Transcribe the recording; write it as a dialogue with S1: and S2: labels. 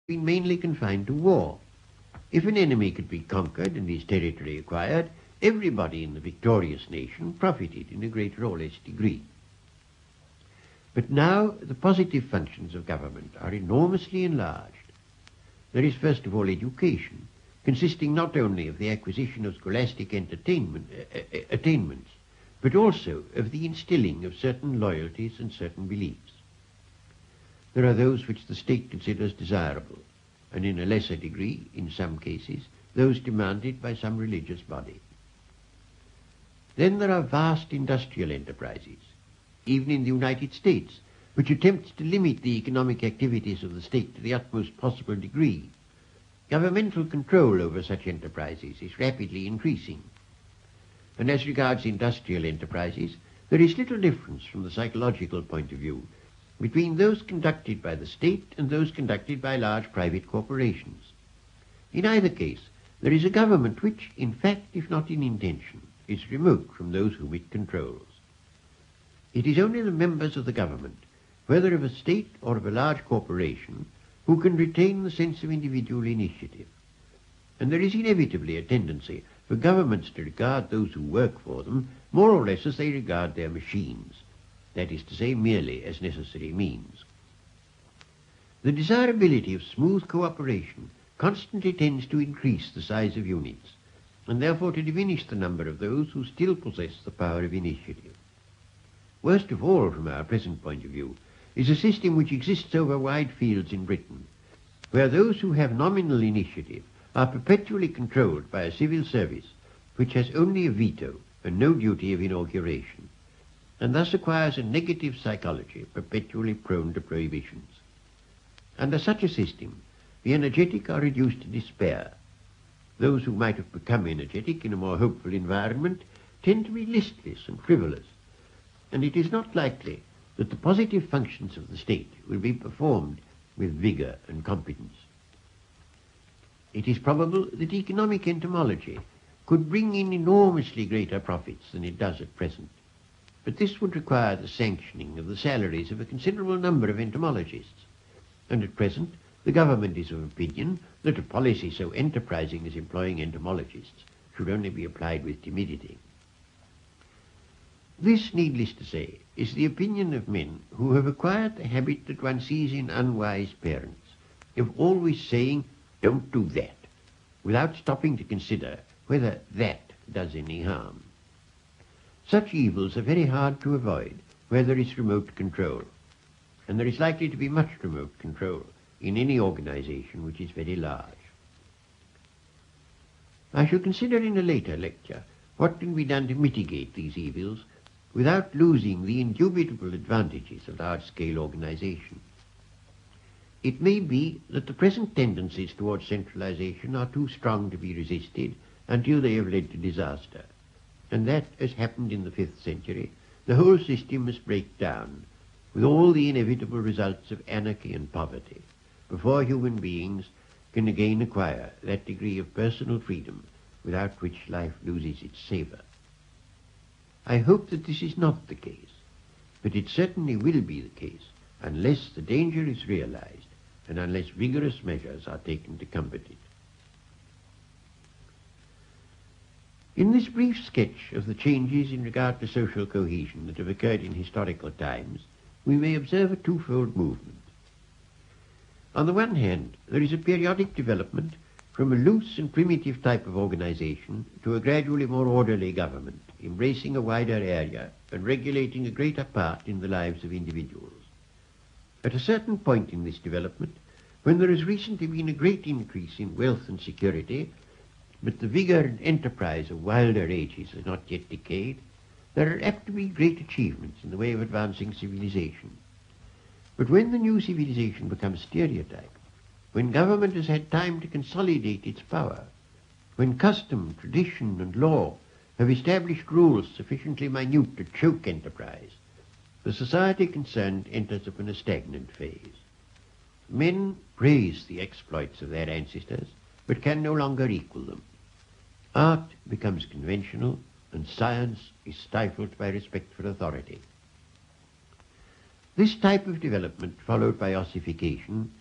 S1: been mainly confined to war. If an enemy could be conquered and his territory acquired, everybody in the victorious nation profited in a greater or less degree. But now the positive functions of government are enormously enlarged. There is first of all education, consisting not only of the acquisition of scholastic attainments, but also of the instilling of certain loyalties and certain beliefs. There are those which the state considers desirable, and in a lesser degree, in some cases, those demanded by some religious body. Then there are vast industrial enterprises, even in the United States, which attempts to limit the economic activities of the state to the utmost possible degree. Governmental control over such enterprises is rapidly increasing. And as regards industrial enterprises, there is little difference from the psychological point of view between those conducted by the state and those conducted by large private corporations. In either case, there is a government which, in fact, if not in intention, is remote from those whom it controls. It is only the members of the government, whether of a state or of a large corporation, who can retain the sense of individual initiative. And there is inevitably a tendency for governments to regard those who work for them more or less as they regard their machines, that is to say, merely as necessary means. The desirability of smooth cooperation constantly tends to increase the size of units, and therefore to diminish the number of those who still possess the power of initiative. Worst of all, from our present point of view, is a system which exists over wide fields in Britain, where those who have nominal initiative are perpetually controlled by a civil service which has only a veto and no duty of inauguration, and thus acquires a negative psychology perpetually prone to prohibitions. Under such a system, the energetic are reduced to despair. Those who might have become energetic in a more hopeful environment tend to be listless and frivolous, and it is not likely that the positive functions of the state will be performed with vigour and competence. It is probable that economic entomology could bring in enormously greater profits than it does at present, but this would require the sanctioning of the salaries of a considerable number of entomologists, and at present the government is of opinion that a policy so enterprising as employing entomologists should only be applied with timidity. This, needless to say, is the opinion of men who have acquired the habit that one sees in unwise parents, of always saying, "Don't do that," without stopping to consider whether that does any harm. Such evils are very hard to avoid where there is remote control, and there is likely to be much remote control in any organization which is very large. I shall consider in a later lecture what can be done to mitigate these evils without losing the indubitable advantages of large-scale organization. It may be that the present tendencies towards centralization are too strong to be resisted until they have led to disaster, and that, as happened in the 5th century, the whole system must break down, with all the inevitable results of anarchy and poverty, before human beings can again acquire that degree of personal freedom without which life loses its savour. I hope that this is not the case, but it certainly will be the case unless the danger is realized and unless vigorous measures are taken to combat it. In this brief sketch of the changes in regard to social cohesion that have occurred in historical times, we may observe a twofold movement. On the one hand, there is a periodic development from a loose and primitive type of organization to a gradually more orderly government, embracing a wider area and regulating a greater part in the lives of individuals. At a certain point in this development, when there has recently been a great increase in wealth and security, but the vigour and enterprise of wilder ages has not yet decayed, there are apt to be great achievements in the way of advancing civilization. But when the new civilization becomes stereotyped, when government has had time to consolidate its power, when custom, tradition, and law have established rules sufficiently minute to choke enterprise, the society concerned enters upon a stagnant phase. Men praise the exploits of their ancestors, but can no longer equal them. Art becomes conventional, and science is stifled by respect for authority. This type of development, followed by ossification,